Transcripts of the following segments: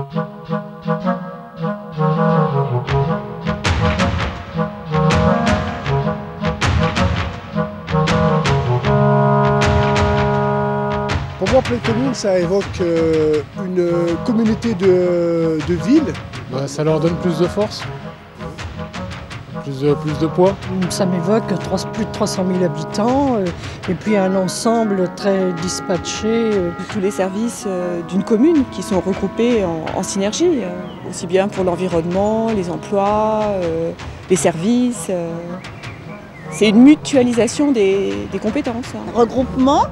Pour moi, Pleine Commune, ça évoque une communauté de ville. Ça leur donne plus de force, plus de poids. Ça m'évoque plus de 300 000 habitants et puis un ensemble très dispatché. Tous les services d'une commune qui sont regroupés en synergie, aussi bien pour l'environnement, les emplois, les services. C'est une mutualisation des compétences. Regroupement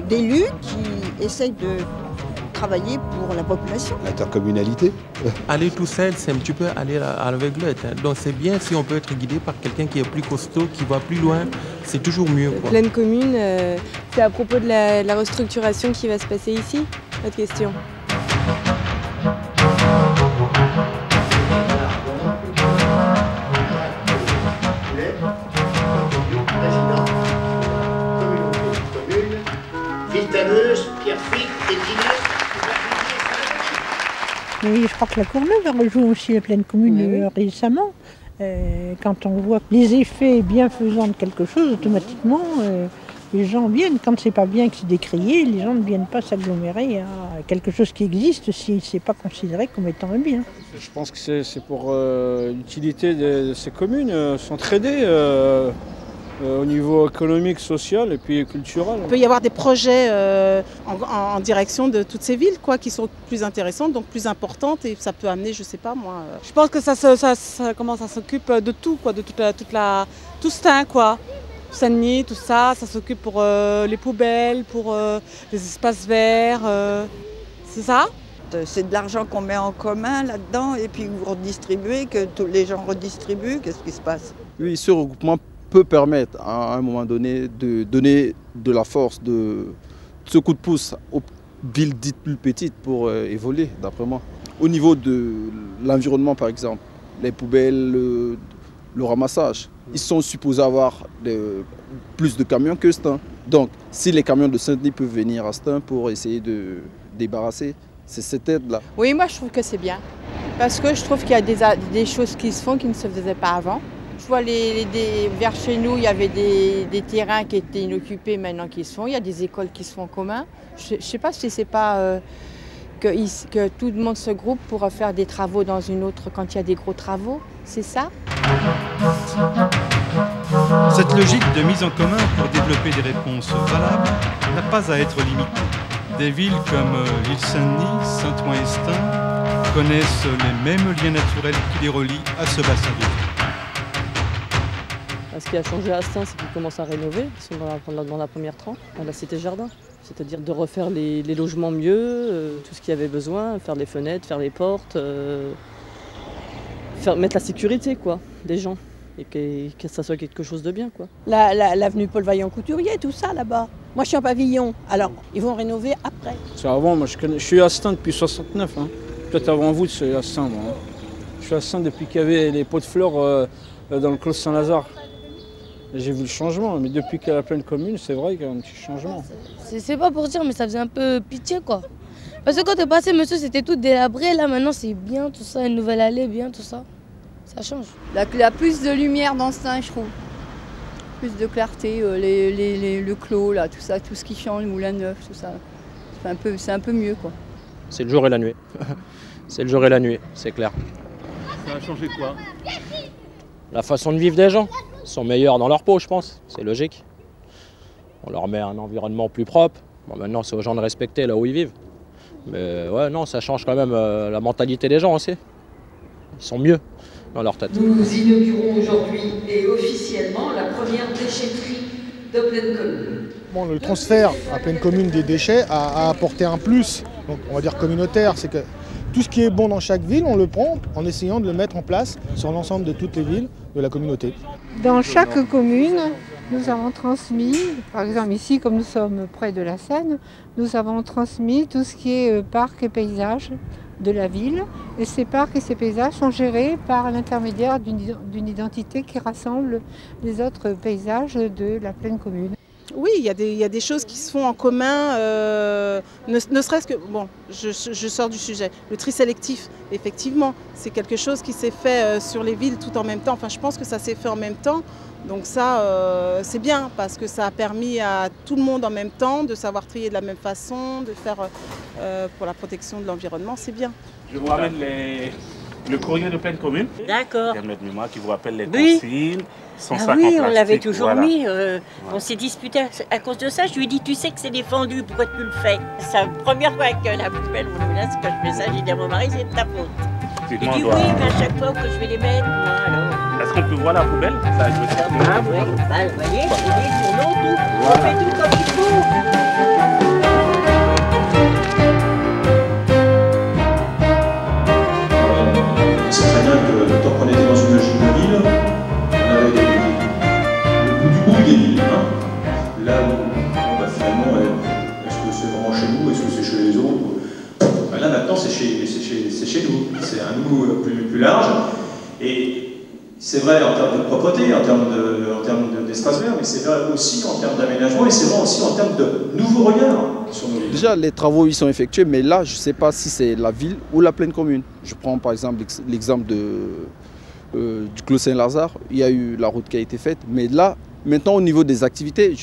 d'élus qui essayent de travailler pour la population. L'intercommunalité. Aller tout seul, c'est un petit peu aller à l'aveuglette. Donc c'est bien si on peut être guidé par quelqu'un qui est plus costaud, qui va plus loin, c'est toujours mieux. Pleine Commune, c'est à propos de la restructuration qui va se passer ici, votre question. Pierrefitte, oui, je crois que la Courneuve a rejoint aussi la Pleine Commune récemment. Quand on voit les effets bienfaisants de quelque chose, automatiquement, les gens viennent. Quand c'est pas bien, que c'est décrié, les gens ne viennent pas s'agglomérer à quelque chose qui existe si c'est pas considéré comme étant un bien. Je pense que c'est pour l'utilité de ces communes, s'entraider. Au niveau économique, social et puis culturel. Il peut y avoir des projets en direction de toutes ces villes qui sont plus intéressantes, donc plus importantes et ça peut amener, je sais pas moi. Je pense que ça s'occupe de tout, de tout Stein, Saint-Denis, tout ça, ça s'occupe pour les poubelles, pour les espaces verts, c'est ça ? C'est de l'argent qu'on met en commun là-dedans et puis vous redistribuez, que tous les gens redistribuent, qu'est-ce qui se passe ? Oui, ce regroupement peut permettre à un moment donné de donner de la force, de ce coup de pouce aux villes dites plus petites pour évoluer, d'après moi. Au niveau de l'environnement, par exemple, les poubelles, le ramassage, ils sont supposés avoir plus de camions que Stein. Donc, si les camions de Saint-Denis peuvent venir à Stein pour essayer de débarrasser, c'est cette aide-là. Oui, moi je trouve que c'est bien. Parce que je trouve qu'il y a des choses qui se font qui ne se faisaient pas avant. Je vois vers chez nous, il y avait des terrains qui étaient inoccupés maintenant qui se font. Il y a des écoles qui se font en commun. Je ne sais pas si c'est pas que tout le monde se groupe pour faire des travaux dans une autre quand il y a des gros travaux. C'est ça ? Cette logique de mise en commun pour développer des réponses valables n'a pas à être limitée. Des villes comme l'île Saint-Denis, Saint-Ouen-Estin connaissent les mêmes liens naturels qui les relient à ce bassin de vie. Ce qui a changé à Stein, c'est qu'ils commencent à rénover, ils sont dans la première tranche, dans la cité jardin. C'est-à-dire de refaire les logements mieux, tout ce qu'il y avait besoin, faire les fenêtres, faire les portes, mettre la sécurité des gens et que ça soit quelque chose de bien. L'avenue Paul Vaillant-Couturier, tout ça là-bas. Moi je suis en pavillon, alors ils vont rénover après. Avant, moi je suis à Stein depuis 69. Peut-être avant vous, c'est à Stein. Je suis à Stein depuis qu'il y avait les pots de fleurs dans le clos Saint-Lazare. J'ai vu le changement, mais depuis qu'il y a la Pleine Commune, c'est vrai qu'il y a un petit changement. C'est pas pour dire, mais ça faisait un peu pitié, Parce que quand t'es passé, monsieur, c'était tout délabré. Là, maintenant, c'est bien, tout ça, une nouvelle allée, bien, tout ça. Ça change. Il y a plus de lumière dans Stein, je trouve. Plus de clarté, le clos, là, tout ça, tout ce qui change, le moulin neuf, tout ça. C'est un peu mieux, C'est le jour et la nuit. C'est le jour et la nuit, c'est clair. Ça a changé quoi ? La façon de vivre des gens. Ils sont meilleurs dans leur peau, je pense. C'est logique. On leur met un environnement plus propre. Bon, maintenant, c'est aux gens de respecter là où ils vivent. Mais ouais, non, ça change quand même la mentalité des gens aussi. Ils sont mieux dans leur tête. Nous inaugurons aujourd'hui et officiellement la première déchetterie de Pleine Commune. Bon, le transfert à Pleine Commune des déchets a apporté un plus, donc on va dire communautaire, c'est que tout ce qui est bon dans chaque ville, on le prend en essayant de le mettre en place sur l'ensemble de toutes les villes de la communauté. Dans chaque commune, nous avons transmis, par exemple ici, comme nous sommes près de la Seine, nous avons transmis tout ce qui est parcs et paysages de la ville. Et ces parcs et ces paysages sont gérés par l'intermédiaire d'une identité qui rassemble les autres paysages de la Pleine Commune. Oui, il y a des choses qui se font en commun, ne serait-ce que... Bon, je sors du sujet. Le tri sélectif, effectivement, c'est quelque chose qui s'est fait sur les villes tout en même temps. Enfin, je pense que ça s'est fait en même temps. Donc ça, c'est bien, parce que ça a permis à tout le monde en même temps de savoir trier de la même façon, de faire pour la protection de l'environnement, c'est bien. Je vous ramène le courrier de pleine commune. D'accord. Permet de mémoire qui vous rappelle les Oui. consignes. Ah oui, on l'avait toujours mis. On s'est disputé à cause de ça. Je lui ai dit, tu sais que c'est défendu, pourquoi tu le fais? C'est la première fois que la poubelle, on me laisse que je fais ça. J'ai dit à mon mari, c'est de ta faute. Il dit oui, mais à chaque fois que je vais les mettre, moi alors. Est-ce qu'on peut voir la poubelle? Ça, je veux dire, ah oui, bah, vous voyez, c'est des tourneaux, tout. On fait tout comme il faut. C'est très bien que tant qu'on était dans une logique de ville, on avait le bout des villes. Hein. Là où bah, finalement, est-ce que c'est vraiment chez nous, est-ce que c'est chez les autres? Bah, là maintenant c'est chez nous, c'est un nous plus large. Et c'est vrai en termes de propreté, en termes d'espace vert, mais c'est vrai aussi en termes d'aménagement et c'est vrai aussi en termes de nouveaux regards sur nos villes. Déjà, les travaux ils sont effectués, mais là, je ne sais pas si c'est la ville ou la pleine commune. Je prends par exemple l'exemple du Clos Saint-Lazare. Il y a eu la route qui a été faite, mais là, maintenant au niveau des activités,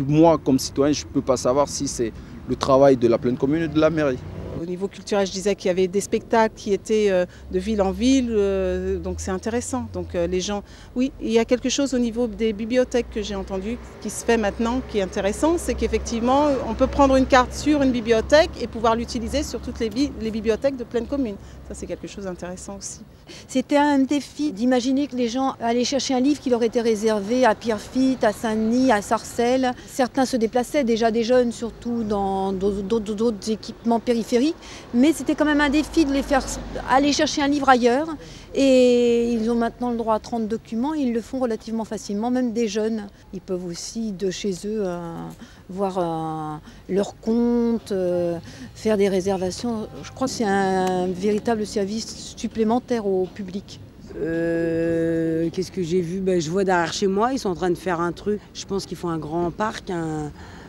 moi comme citoyen, je ne peux pas savoir si c'est le travail de la pleine commune ou de la mairie. Au niveau culturel, je disais qu'il y avait des spectacles qui étaient de ville en ville, donc c'est intéressant. Donc les gens, oui, il y a quelque chose au niveau des bibliothèques que j'ai entendu qui se fait maintenant, qui est intéressant, c'est qu'effectivement, on peut prendre une carte sur une bibliothèque et pouvoir l'utiliser sur toutes les bibliothèques de pleine commune. Ça, c'est quelque chose d'intéressant aussi. C'était un défi d'imaginer que les gens allaient chercher un livre qui leur était réservé à Pierrefitte, à Saint-Denis, à Sarcelles. Certains se déplaçaient, déjà des jeunes, surtout dans d'autres équipements périphériques. Mais c'était quand même un défi de les faire aller chercher un livre ailleurs. Et ils ont maintenant le droit à 30 documents, et ils le font relativement facilement, même des jeunes. Ils peuvent aussi, de chez eux, voir leur compte, faire des réservations. Je crois que c'est un véritable service supplémentaire au public. Qu'est-ce que j'ai vu? Je vois derrière chez moi, ils sont en train de faire un truc. Je pense qu'ils font un grand parc.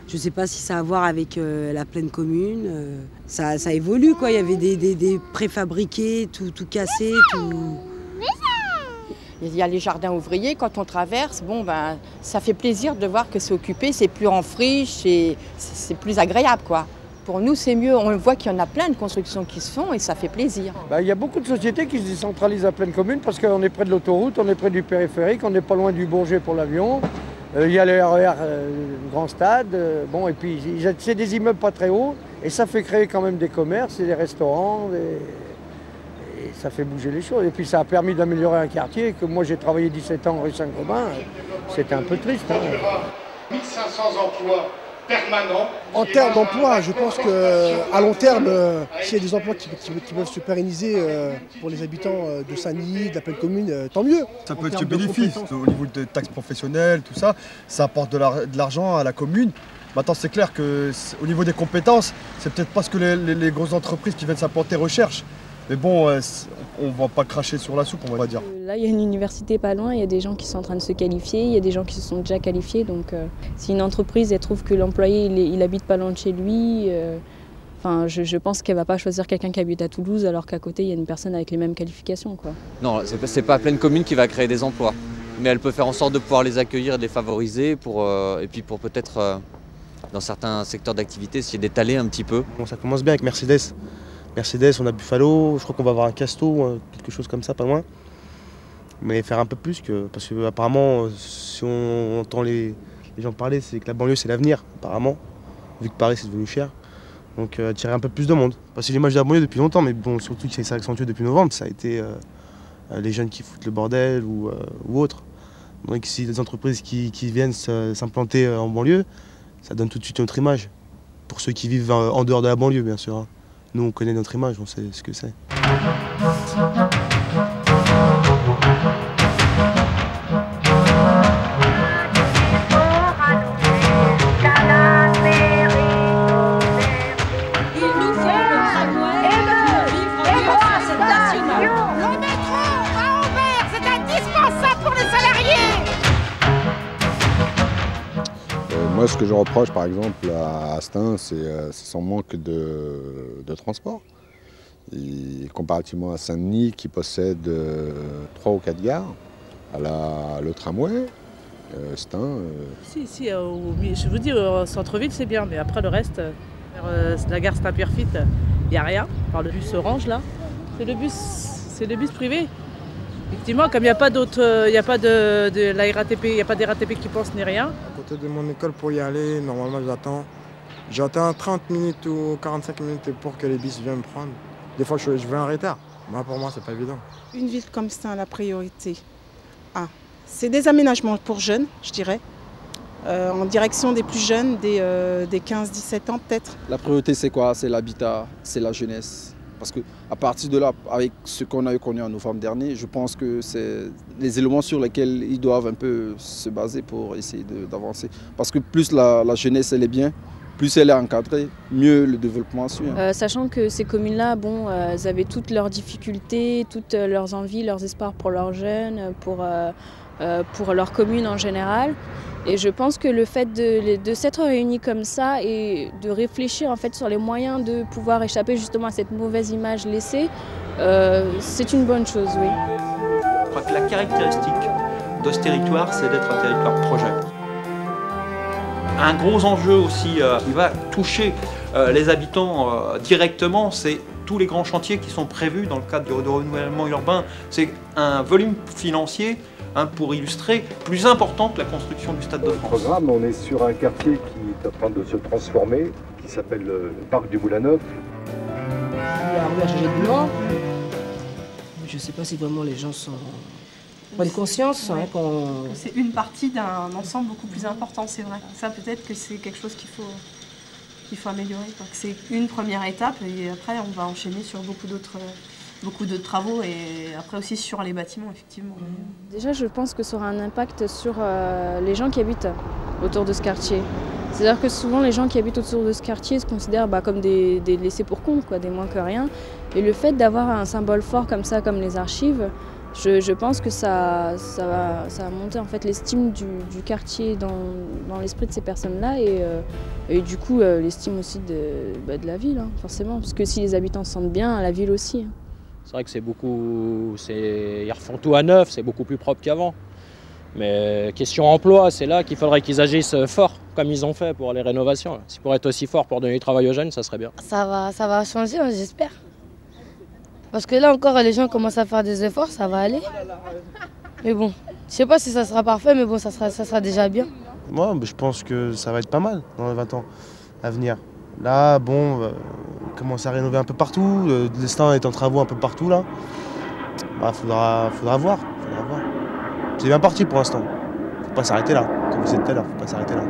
Je ne sais pas si ça a à voir avec la pleine commune. Ça évolue, quoi. Il y avait des préfabriqués, tout cassé, tout... Il y a les jardins ouvriers, quand on traverse, bon, ça fait plaisir de voir que c'est occupé, c'est plus en friche, c'est plus agréable, quoi. Pour nous, c'est mieux. On voit qu'il y en a plein de constructions qui se font et ça fait plaisir. Il y a beaucoup de sociétés qui se décentralisent à pleine commune parce qu'on est près de l'autoroute, on est près du périphérique, on n'est pas loin du Bourget pour l'avion. Il y a le RER Grand Stade, bon, et puis c'est des immeubles pas très hauts, et ça fait créer quand même des commerces et des restaurants, et ça fait bouger les choses. Et puis ça a permis d'améliorer un quartier, que moi j'ai travaillé 17 ans rue Saint-Gobain, c'était un peu triste. 1500 emplois permanents. En termes d'emploi, je pense qu'à long terme, s'il y a des emplois qui peuvent se pérenniser pour les habitants de Saint-Denis, de la pleine commune, tant mieux. Ça peut être que bénéfice au niveau de taxes professionnelles, tout ça. Ça apporte de l'argent à la commune. Maintenant, c'est clair qu'au niveau des compétences, c'est peut-être pas ce que les grosses entreprises qui viennent s'apporter recherchent. Mais bon, on ne va pas cracher sur la soupe, on va dire. Là, il y a une université pas loin, il y a des gens qui sont en train de se qualifier, il y a des gens qui se sont déjà qualifiés. Donc, si une entreprise elle trouve que l'employé il habite pas loin de chez lui, je pense qu'elle ne va pas choisir quelqu'un qui habite à Toulouse alors qu'à côté, il y a une personne avec les mêmes qualifications, quoi. Non, c'est pas pleine commune qui va créer des emplois. Mais elle peut faire en sorte de pouvoir les accueillir et de les favoriser et puis pour peut-être, dans certains secteurs d'activité, essayer d'étaler un petit peu. Bon, ça commence bien avec Mercedes. Mercedes, on a Buffalo, je crois qu'on va avoir un Casto, quelque chose comme ça, pas loin. Mais faire un peu plus, parce que apparemment, si on entend les gens parler, c'est que la banlieue c'est l'avenir, apparemment, vu que Paris c'est devenu cher. Donc attirer un peu plus de monde. Parce que l'image de la banlieue depuis longtemps, mais bon, surtout que ça s'est accentué depuis novembre, ça a été les jeunes qui foutent le bordel ou autre. Donc si des entreprises qui viennent s'implanter en banlieue, ça donne tout de suite une autre image. Pour ceux qui vivent en dehors de la banlieue, bien sûr. Nous, on connaît notre image, on sait ce que c'est. Moi, ce que je reproche, par exemple, à Astin, c'est son manque de transport. Et comparativement à Saint-Denis, qui possède 3 ou 4 gares, le tramway, Astin... Si, je vous dis, au centre-ville, c'est bien, mais après le reste, la gare Saint-Pierre-Fitte, il n'y a rien, par le bus orange, là. C'est le bus privé. Effectivement, comme il n'y a pas d'autres, il n'y a pas de la RATP, il n'y a pas des RATP qui pensent ni rien. À côté de mon école, pour y aller, normalement j'attends 30 minutes ou 45 minutes pour que les bus viennent me prendre. Des fois je vais en retard. Moi, pour moi, c'est pas évident. Une ville comme ça, la priorité, c'est des aménagements pour jeunes, je dirais, en direction des plus jeunes, des 15-17 ans peut-être. La priorité, c'est quoi? C'est l'habitat, c'est la jeunesse. Parce qu'à partir de là, avec ce qu'on a connu en novembre dernier, je pense que c'est les éléments sur lesquels ils doivent un peu se baser pour essayer d'avancer. Parce que plus la jeunesse elle est bien, plus elle est encadrée, mieux le développement suit. Sachant que ces communes-là, elles avaient toutes leurs difficultés, toutes leurs envies, leurs espoirs pour leurs jeunes, pour leur commune en général. Et je pense que le fait de s'être réunis comme ça et de réfléchir en fait sur les moyens de pouvoir échapper justement à cette mauvaise image laissée, c'est une bonne chose, oui. Je crois que la caractéristique de ce territoire, c'est d'être un territoire projet. Un gros enjeu aussi qui va toucher les habitants directement, c'est tous les grands chantiers qui sont prévus dans le cadre du renouvellement urbain. C'est un volume financier, pour illustrer, plus important que la construction du Stade de France. On est sur un quartier qui est en train de se transformer, qui s'appelle le Parc du Moulin-Neuf. Il y a un RGG de Nord. Je ne sais pas si vraiment les gens sont... bonne conscience. Ouais. C'est une partie d'un ensemble beaucoup plus important, c'est vrai. Ça, peut-être que c'est quelque chose qu'il faut améliorer. C'est une première étape et après, on va enchaîner sur beaucoup d'autres travaux et après aussi sur les bâtiments, effectivement. Déjà, je pense que ça aura un impact sur les gens qui habitent autour de ce quartier. C'est-à-dire que souvent, les gens qui habitent autour de ce quartier se considèrent comme des laissés pour compte, des moins que rien. Et le fait d'avoir un symbole fort comme ça, comme les archives, je pense que ça va monter en fait l'estime du quartier dans l'esprit de ces personnes-là et du coup l'estime aussi de la ville, forcément. Parce que si les habitants se sentent bien, la ville aussi. C'est vrai que ils refont tout à neuf, c'est beaucoup plus propre qu'avant. Mais question emploi, c'est là qu'il faudrait qu'ils agissent fort, comme ils ont fait pour les rénovations. Si pour être aussi fort pour donner du travail aux jeunes, ça serait bien. Ça va changer, j'espère. Parce que là encore, les gens commencent à faire des efforts, ça va aller. Mais bon, je sais pas si ça sera parfait, mais bon, ça sera déjà bien. Moi, je pense que ça va être pas mal dans les 20 ans à venir. Là, on commence à rénover un peu partout, l'Estin est en travaux un peu partout là. Faudra voir. C'est bien parti pour l'instant. Faut pas s'arrêter là, comme je disais tout à l'heure, faut pas s'arrêter là.